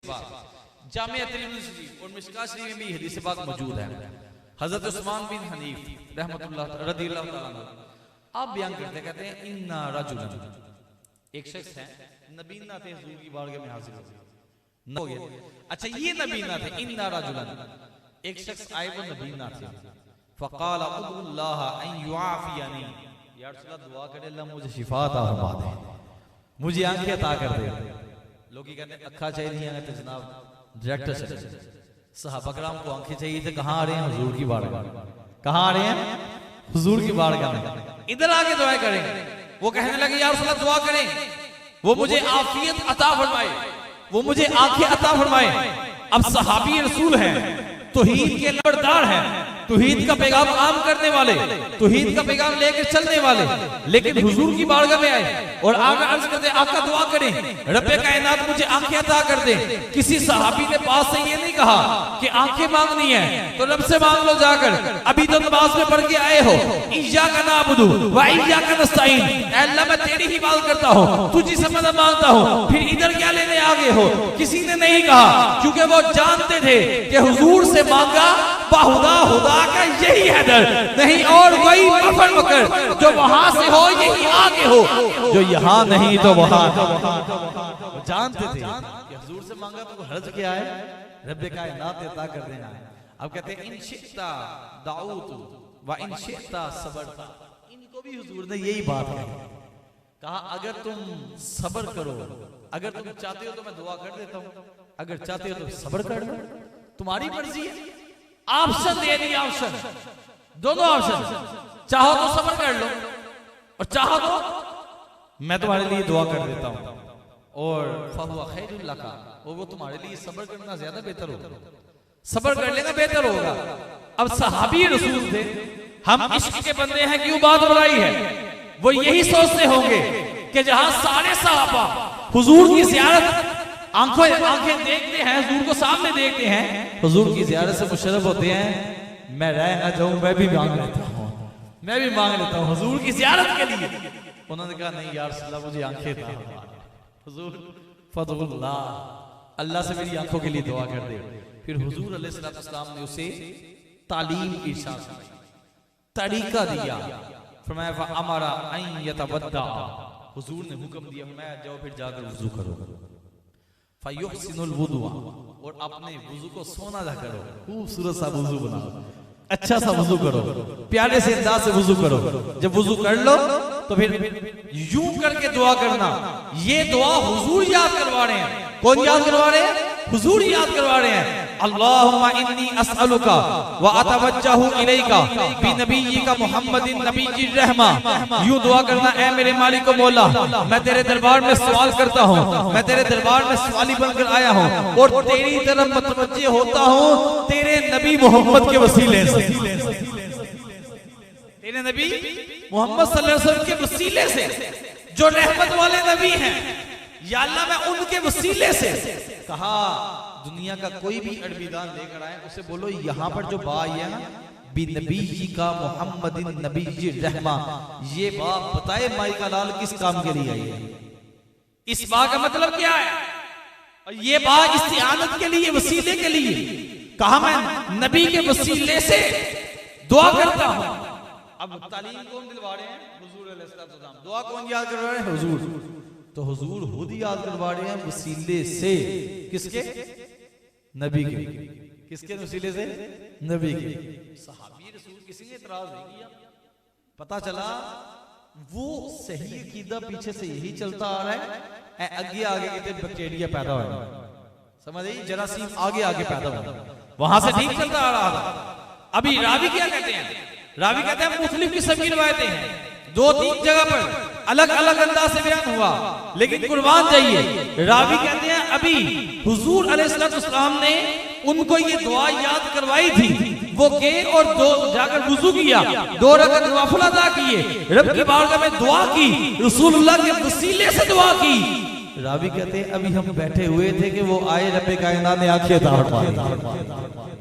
पाक जामिया तिरमिज़ी शरीफ और मिशकात शरीफ में भी हदीस पाक मौजूद है। हजरत उस्मान बिन हनीफ रहमतुल्लाह रज़ियल्लाहु तआला अन्हु आप बयान करते कहते हैं इन्ना रजुलन, एक शख्स है नबीना थे हुजूर की बारगाह में हाजिर हो गए। अच्छा ये नबीना थे, इन्ना रजुलन एक शख्स आए वो नबीना थे। फ़क़ाल उदुल्लाह अन युआफ़ियनी, या रसूल अल्लाह दुआ करे अल्लाह मुझे शिफा अता फरमा दे, मुझे आंखें अता कर दे। लोग कहते हैं अखा चाहिए तो जनाब डायरेक्टर से सहाबा कराम को आंखें चाहिए थे। कहाँ आ रहे हैं? हुजूर की बारगाह। कहाँ आ रहे हैं? हुजूर की बारगाह में। इधर आके दुआ करेंगे। वो कहने लगे या रसूल अल्लाह दुआ करें, वो मुझे आफियत अता फरमाए, वो मुझे आंखें अता फरमाए। अब सहाबी रसूल हैं, तौहीद के लबरदार हैं, तौहीद का पैगाम आम करने वाले, तौहीद का पैगाम लेकर चलने वाले, लेकिन हुजूर की बारगाह में आए और आगे अर्ज करते आका दुआ करें रब्बे कायनात मुझे आंखें अता कर दे। किसी सहाबी ने पास से ये नहीं कहा कि आंखें मांगनी है तो रब से मांग लो जाकर, अभी तो नमाज में पढ़ के आए हो इय्याका नअबुदु व इय्याका नस्तईन, अल्लाह मैं तेरी ही इबादत करता हूँ, तुझी से मदद मांगता हूँ, फिर इधर क्या लेने आ गए हो? किसी ने नहीं कहा, क्योंकि वो जानते थे कि हुजूर से मांगा बाहुदा हुदा का यही है दर, नहीं और कोई मफर मकर, जो वहां से हो यही आगे हो, जो यहाँ नहीं तो वहां। जानते थे कि हुजूर से मांगा तो हर्ज क्या है, रब्बे कायनात अता कर देना है। अब कहते हैं इन शिता दाऊतु व इन शिता सबरता, इनको भी हुजूर ने यही बात कही, कहा अगर तुम सब्र करो, अगर तुम चाहते हो तो मैं दुआ कर देता हूं, अगर चाहते हो तो सब्र कर लो, तुम्हारी मर्जी है। ऑप्शन दे दी, ऑप्शन, दोनों ऑप्शन, चाहो तो सब्र कर लो और चाहो तो मैं तुम्हारे लिए दुआ कर देता हूं, और फहुवा खैरुल लका, और वो तुम्हारे लिए सब्र करना ज्यादा बेहतर होगा, सब्र कर लेना बेहतर होगा। अब सहाबी रसूल थे, हम इश्क के बंदे हैं, क्यों बात बुराई है? वो यही सोचते होंगे कि जहां सारे सहाबा हुजूर की ज़ियारत आंखें देखते हैं, हुजूर को सामने देखते हैं, हुजूर की ज़ियारत से मुशर्रफ होते हैं, मैं रह ना जाऊं, मैं भी मांग लेता हूं, मैं भी मांग लेता हूं हुजूर की ज़ियारत के लिए। उन्होंने कहा नहीं या रसूल अल्लाह मुझे आंखें दे, हुजूर फदलुल्लाह, अल्लाह से मेरी आंखों के लिए दुआ कर दे। फिर हुजूर अलैहिस्सलाम ने उसे तालीम इरशाद की, तरीका दिया, फरमाया अमरा अन यतवद्दा, हुजूर ने हुक्म दिया मैं जाओ फिर जाकर वुजू करो, फयुहसिनुल वुदुआ, और अपने वुजू को सोना जा करो, खूबसूरत सा वुजू बनाओ, अच्छा सा वुजू करो, प्यारे से अंदाज से वुजू करो। जब वुजू कर लो तो फिर यूं करके दुआ करना। ये दुआ हुजूर याद करवा रहे हैं। कौन याद करवा रहे हैं? हुजूर याद करवा रहे हैं। अल्लाहुम्मा इन्नी अस्अलुका व अतवज्जहु इलैका बिनबिय्यिका मुहम्मदिन नबिय्यिर रहमा। यूं दुआ करना, ऐ मेरे मालिक व मौला, मैं तेरे दरबार में सवाल करता हूँ, मैं तेरे दरबार में सवाली बनकर आया हूँ और तेरी तरफ मुतवज्जे होता हूँ तेरे नबी मोहम्मद के वसीले से, तेरे नबी मोहम्मद सल्लल्लाहु अलैहि वसल्लम के वसीले से, जो रहमत वाले नबी हैं, या अल्लाह मैं उनके वसीले से। कहा दुनिया का कोई भी अरबीदान लेकर आए, उसे बोलो यहाँ पर जो बा आई है ना, बिनबी का मुहम्मदिन नबी रहमा, ये बात बताए माई का लाल किस काम के लिए आई है, इस बा का मतलब क्या है, और ये बा इस्तिआनत के लिए, वसीले के लिए। कहा मैं नबी के वसीले से दुआ करता हूं। अब तालीम कौन दिलवा रहे हैं? हुजूर अलैहिस्सलाम। दुआ कौन याद करवा रहे हैं? हुजूर। तो हुजूर खुद ही याद करवा रहे हैं वसीले से, किसके? नबी के। किसके वसीले से? नबी के। सहाबी रसूल किसी ने इतराज नहीं किया। पता चला वो सही अकीदा पीछे से यही चलता आ रहा है, आगे आगे कितने बैक्टीरिया पैदा हो रहे हैं, समझ आई, जरासीम आगे आगे पैदा हो, वहां से ठीक चलता आ रहा था। अभी रावी क्या कहते हैं? रावी कहते हैं मुख्तलिफ किस्म की रिवायतें हैं, 2-3 जगह पर अलग अलग अंदाज से बयान हुआ, लेकिन कुर्बान जाइए, रावी कहते हैं अभी हुजूर अलैहिस्सलाम ने उनको ये दुआ याद करवाई थी, वो गए और दो जाकर वुजू किया, 2 रकात नवाफिल अदा किए, रब की बारगाह में दुआ की, रसूलुल्लाह के वसीले से दुआ की। रावी कहते हैं अभी हम बैठे हुए थे कि वो आए, रब्बे कायनात ने आंखें उतार दी।